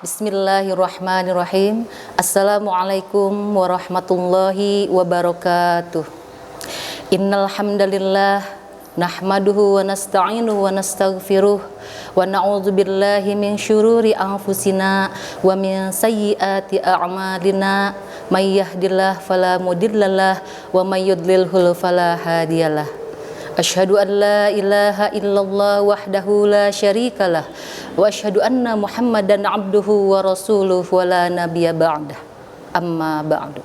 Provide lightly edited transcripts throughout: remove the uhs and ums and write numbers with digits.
Bismillahirrahmanirrahim. Assalamualaikum warahmatullahi wabarakatuh. Innal hamdalillah nahmaduhu wa nasta'inuhu wa nastaghfiruh wa na'udzu billahi min syururi anfusina wa min sayyiati a'malina may yahdihillahu fala mudhillalah wa may yudlilhu fala hadiyalah. Asyhadu an la ilaha illallah wahdahu la syarikalah wa asyhadu anna Muhammadan abduhu wa rasuluhu wa la nabiyya ba'dah. Amma ba'du.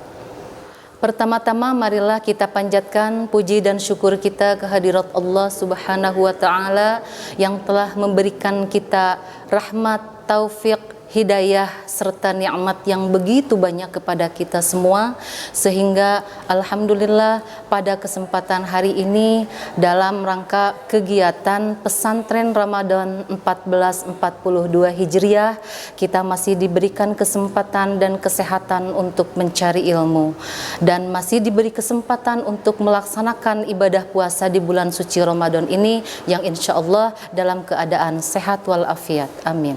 Pertama-tama marilah kita panjatkan puji dan syukur kita kehadirat Allah Subhanahu wa taala yang telah memberikan kita rahmat, taufik, hidayah serta nikmat yang begitu banyak kepada kita semua, sehingga alhamdulillah pada kesempatan hari ini dalam rangka kegiatan pesantren Ramadan 1442 Hijriah kita masih diberikan kesempatan dan kesehatan untuk mencari ilmu dan masih diberi kesempatan untuk melaksanakan ibadah puasa di bulan suci Ramadan ini yang insya Allah dalam keadaan sehat walafiat. Amin.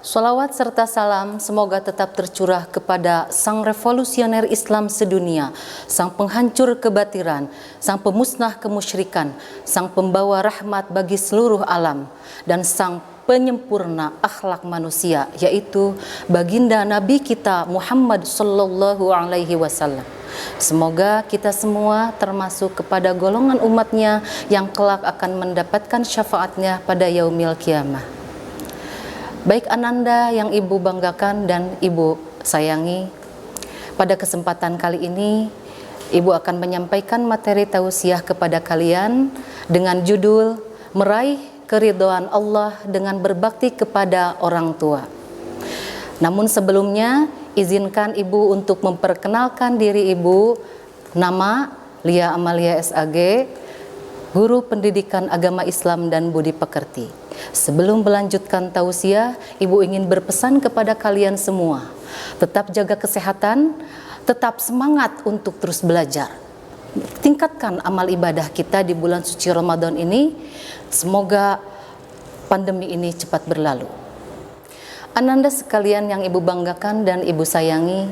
Sholawat serta salam semoga tetap tercurah kepada sang revolusioner Islam sedunia, sang penghancur kebatilan, sang pemusnah kemusyrikan, sang pembawa rahmat bagi seluruh alam, dan sang penyempurna akhlak manusia, yaitu baginda Nabi kita Muhammad sallallahu alaihi wasallam. Semoga kita semua termasuk kepada golongan umatnya yang kelak akan mendapatkan syafaatnya pada yaumil kiamah. Baik Ananda yang Ibu banggakan dan Ibu sayangi, pada kesempatan kali ini Ibu akan menyampaikan materi tausiah kepada kalian dengan judul Meraih Keridhaan Allah dengan Berbakti kepada Orang Tua. Namun sebelumnya izinkan Ibu untuk memperkenalkan diri Ibu. Nama Lia Amalia SAG, Guru Pendidikan Agama Islam dan Budi Pekerti. Sebelum melanjutkan tausiah, Ibu ingin berpesan kepada kalian semua, tetap jaga kesehatan, tetap semangat untuk terus belajar. Tingkatkan amal ibadah kita di bulan suci Ramadan ini. Semoga pandemi ini cepat berlalu. Ananda sekalian yang Ibu banggakan dan Ibu sayangi,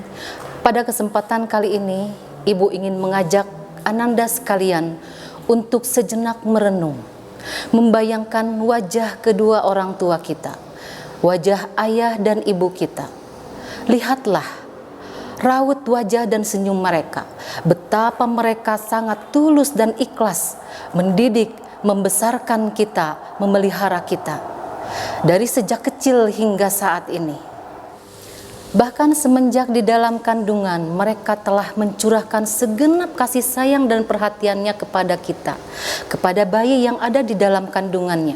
pada kesempatan kali ini Ibu ingin mengajak Ananda sekalian untuk sejenak merenung, membayangkan wajah kedua orang tua kita, wajah ayah dan ibu kita. Lihatlah raut wajah dan senyum mereka, betapa mereka sangat tulus dan ikhlas mendidik, membesarkan kita, memelihara kita dari sejak kecil hingga saat ini. Bahkan semenjak di dalam kandungan, mereka telah mencurahkan segenap kasih sayang dan perhatiannya kepada kita, kepada bayi yang ada di dalam kandungannya.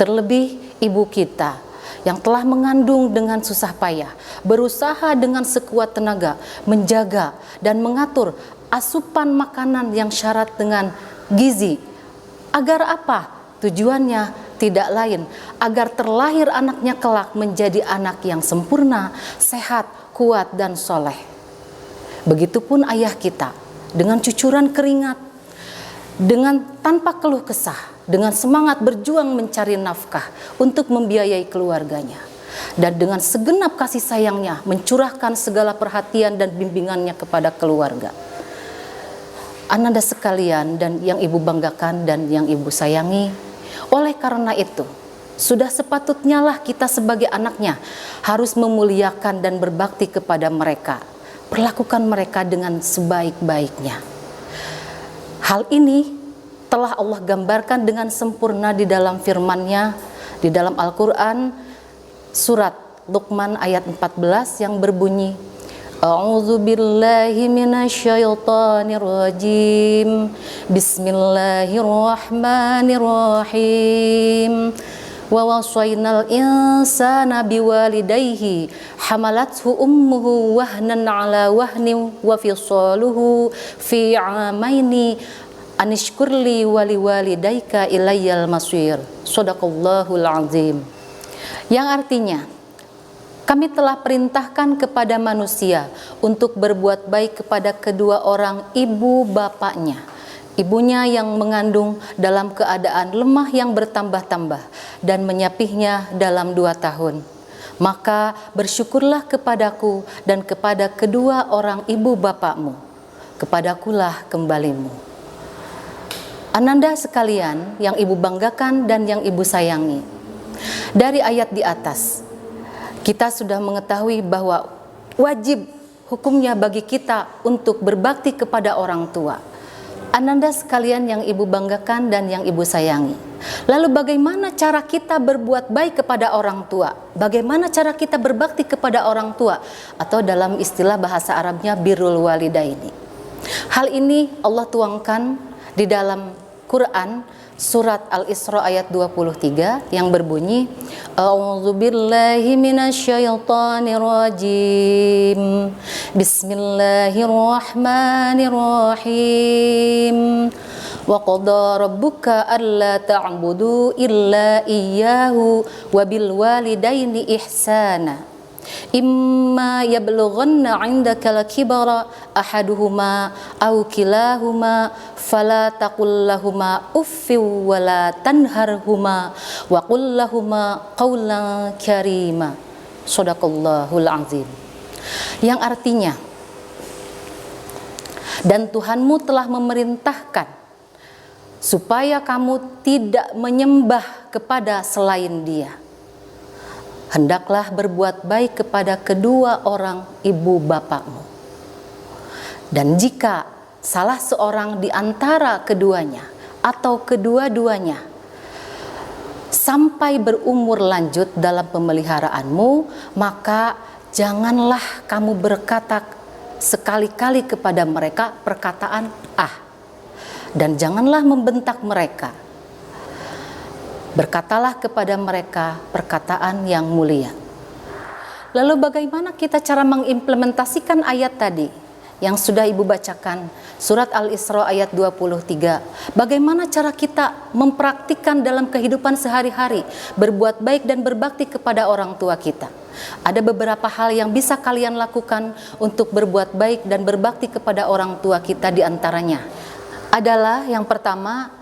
Terlebih ibu kita yang telah mengandung dengan susah payah, berusaha dengan sekuat tenaga, menjaga dan mengatur asupan makanan yang syarat dengan gizi. Agar apa? Tujuannya tidak lain agar terlahir anaknya kelak menjadi anak yang sempurna, sehat, kuat, dan soleh. Begitupun ayah kita, dengan cucuran keringat, dengan tanpa keluh kesah, dengan semangat berjuang mencari nafkah untuk membiayai keluarganya, dan dengan segenap kasih sayangnya mencurahkan segala perhatian dan bimbingannya kepada keluarga. Ananda sekalian dan yang Ibu banggakan dan yang Ibu sayangi, oleh karena itu, sudah sepatutnya lah kita sebagai anaknya harus memuliakan dan berbakti kepada mereka. Perlakukan mereka dengan sebaik-baiknya. Hal ini telah Allah gambarkan dengan sempurna di dalam firman-Nya, di dalam Al-Quran, surat Luqman ayat 14 yang berbunyi, A'udzu billahi minasyaitonir rajim. Bismillahirrahmanirrahim. Wa wasainal insana biwalidayhi hamalathu ummuhu wahnan ala wahnin wa fisaluhu fi 'amaini anishkurli waliwalidayka ilayyal masir. Shadaqallahul azim. Yang artinya, kami telah perintahkan kepada manusia untuk berbuat baik kepada kedua orang ibu bapaknya. ibunya yang mengandung dalam keadaan lemah yang bertambah-tambah dan menyapihnya dalam 2 tahun. Maka bersyukurlah kepadaku dan kepada kedua orang ibu bapakmu, kepadakulah kembalimu. Ananda sekalian yang ibu banggakan dan yang ibu sayangi, dari ayat di atas kita sudah mengetahui bahwa wajib hukumnya bagi kita untuk berbakti kepada orang tua. Ananda sekalian yang ibu banggakan dan yang ibu sayangi. Lalu bagaimana cara kita berbuat baik kepada orang tua? Bagaimana cara kita berbakti kepada orang tua? Atau dalam istilah bahasa Arabnya birrul walidaini. Hal ini Allah tuangkan di dalam Quran surat Al-Isra ayat 23 yang berbunyi, A'udzubillahi minasyaitonirrajim. Bismillahirrahmanirrahim. Wa qada rabbuka alla ta'budu illa iyyahu wa bil walidaini ihsana. Imma yablughanna 'indaka al-kibara ahaduhuma aw kilahuma fala taqul lahumā uffin wa la tanharhuma wa qul lahumā qawlan karīmā. Shadaqallahul azim. Yang artinya, dan Tuhanmu telah memerintahkan supaya kamu tidak menyembah kepada selain Dia. Hendaklah berbuat baik kepada kedua orang ibu bapakmu. Dan jika salah seorang di antara keduanya atau kedua-duanya sampai berumur lanjut dalam pemeliharaanmu, maka janganlah kamu berkata sekali-kali kepada mereka perkataan "ah", dan janganlah membentak mereka. Berkatalah kepada mereka perkataan yang mulia. Lalu bagaimana kita cara mengimplementasikan ayat tadi yang sudah ibu bacakan, surat Al-Isra ayat 23. Bagaimana cara kita mempraktikkan dalam kehidupan sehari-hari berbuat baik dan berbakti kepada orang tua kita? Ada beberapa hal yang bisa kalian lakukan untuk berbuat baik dan berbakti kepada orang tua kita. Di antaranya adalah yang pertama,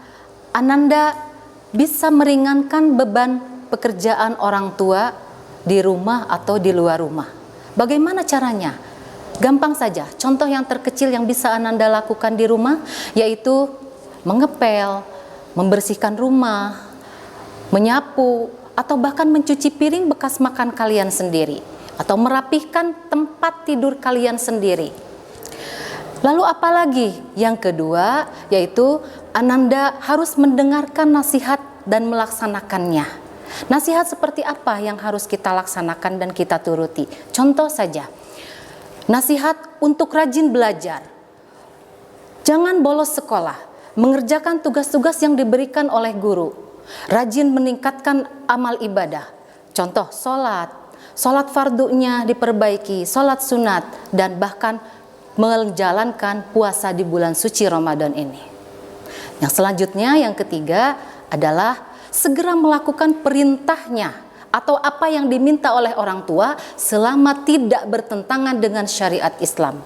Ananda bisa meringankan beban pekerjaan orang tua di rumah atau di luar rumah. Bagaimana caranya? Gampang saja. Contoh yang terkecil yang bisa Ananda lakukan di rumah yaitu mengepel, membersihkan rumah, menyapu, atau bahkan mencuci piring bekas makan kalian sendiri, atau merapihkan tempat tidur kalian sendiri. Lalu apalagi? Yang kedua yaitu Ananda harus mendengarkan nasihat dan melaksanakannya. Nasihat seperti apa yang harus kita laksanakan dan kita turuti? Contoh saja, nasihat untuk rajin belajar. Jangan bolos sekolah, mengerjakan tugas-tugas yang diberikan oleh guru. Rajin meningkatkan amal ibadah. Contoh, sholat fardunya diperbaiki, sholat sunat, dan bahkan menjalankan puasa di bulan suci Ramadan ini. Yang selanjutnya, yang ketiga adalah segera melakukan perintahnya atau apa yang diminta oleh orang tua selama tidak bertentangan dengan syariat Islam,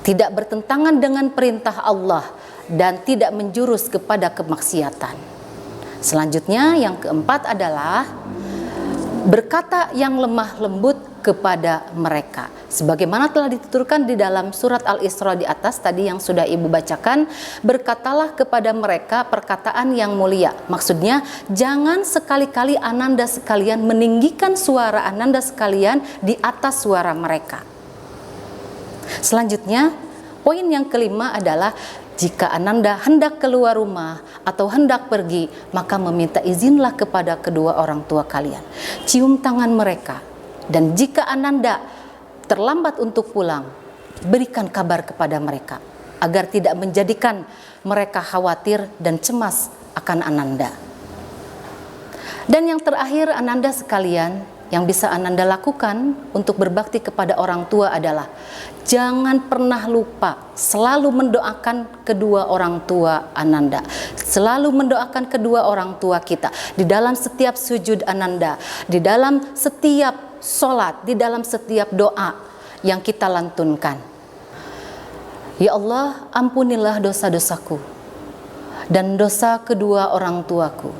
tidak bertentangan dengan perintah Allah, dan tidak menjurus kepada kemaksiatan. Selanjutnya, yang keempat adalah berkata yang lemah lembut kepada mereka. Sebagaimana telah dituturkan di dalam surat Al-Isra di atas tadi yang sudah ibu bacakan, berkatalah kepada mereka perkataan yang mulia. Maksudnya, jangan sekali-kali Ananda sekalian meninggikan suara Ananda sekalian di atas suara mereka. Selanjutnya, poin yang kelima adalah jika Ananda hendak keluar rumah atau hendak pergi, maka meminta izinlah kepada kedua orang tua kalian. Cium tangan mereka. Dan jika Ananda terlambat untuk pulang, berikan kabar kepada mereka agar tidak menjadikan mereka khawatir dan cemas akan Ananda. Dan yang terakhir, Ananda sekalian, yang bisa Ananda lakukan untuk berbakti kepada orang tua adalah jangan pernah lupa selalu mendoakan kedua orang tua Ananda, selalu mendoakan kedua orang tua kita di dalam setiap sujud Ananda, di dalam setiap sholat, di dalam setiap doa yang kita lantunkan. Ya Allah, ampunilah dosa-dosaku. dan dosa kedua orang tuaku,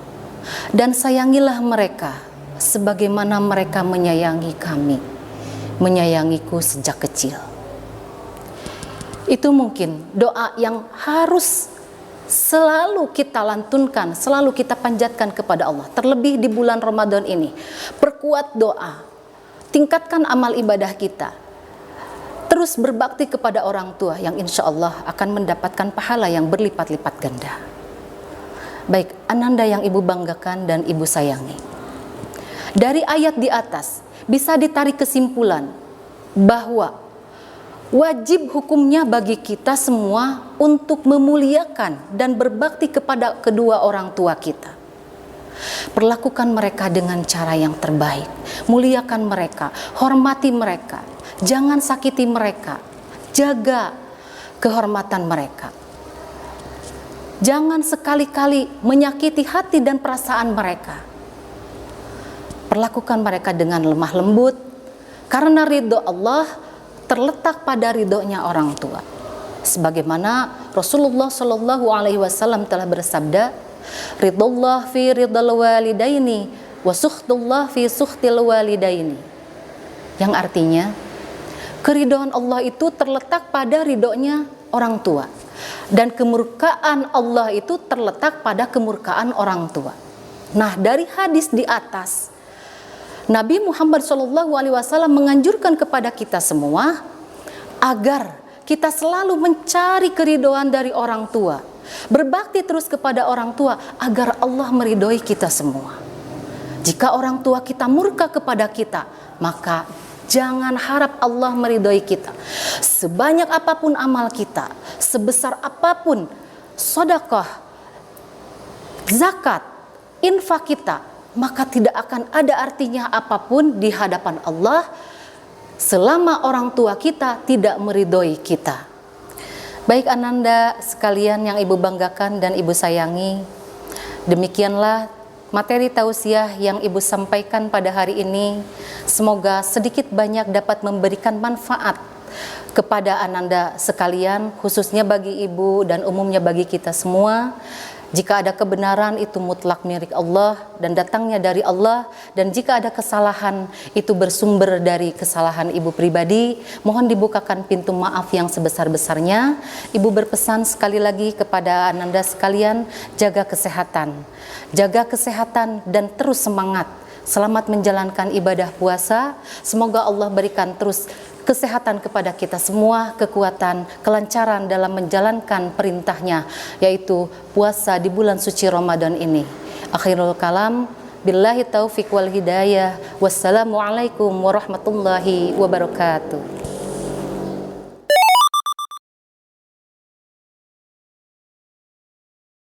dan sayangilah mereka sebagaimana mereka menyayangi kami, menyayangiku sejak kecil. Itu mungkin doa yang harus selalu kita lantunkan, selalu kita panjatkan kepada Allah. Terlebih di bulan Ramadan ini, perkuat doa, tingkatkan amal ibadah kita, terus berbakti kepada orang tua yang insya Allah akan mendapatkan pahala yang berlipat-lipat ganda. Baik, ananda yang ibu banggakan dan ibu sayangi, dari ayat di atas bisa ditarik kesimpulan bahwa wajib hukumnya bagi kita semua untuk memuliakan dan berbakti kepada kedua orang tua kita. Perlakukan mereka dengan cara yang terbaik, muliakan mereka, hormati mereka, jangan sakiti mereka, jaga kehormatan mereka. Jangan sekali-kali menyakiti hati dan perasaan mereka. Perlakukan mereka dengan lemah lembut, karena ridho Allah terletak pada ridhonya orang tua. Sebagaimana Rasulullah Shallallahu Alaihi Wasallam telah bersabda, ridullah fi ridal walidaini wa sukhtullah fi sukhtil walidaini, yang artinya keridhaan Allah itu terletak pada ridhonya orang tua, dan kemurkaan Allah itu terletak pada kemurkaan orang tua. Nah, dari hadis di atas, Nabi Muhammad SAW menganjurkan kepada kita semua agar kita selalu mencari keridhaan dari orang tua, berbakti terus kepada orang tua agar Allah meridhoi kita semua. Jika orang tua kita murka kepada kita, maka jangan harap Allah meridhoi kita. Sebanyak apapun amal kita, sebesar apapun sedekah, zakat, infak kita, maka tidak akan ada artinya apapun di hadapan Allah selama orang tua kita tidak meridhoi kita. Baik ananda sekalian yang ibu banggakan dan ibu sayangi, demikianlah materi tausiah yang ibu sampaikan pada hari ini. Semoga sedikit banyak dapat memberikan manfaat kepada ananda sekalian, khususnya bagi ibu dan umumnya bagi kita semua. Jika ada kebenaran itu mutlak milik Allah dan datangnya dari Allah, dan jika ada kesalahan itu bersumber dari kesalahan ibu pribadi, mohon dibukakan pintu maaf yang sebesar-besarnya. Ibu berpesan sekali lagi kepada ananda sekalian, jaga kesehatan dan terus semangat. Selamat menjalankan ibadah puasa. Semoga Allah berikan terus kesehatan kepada kita semua, kekuatan, kelancaran dalam menjalankan perintahnya, yaitu puasa di bulan suci Ramadan ini. Akhirul kalam, billahi taufiq wal hidayah. Wassalamualaikum warahmatullahi wabarakatuh.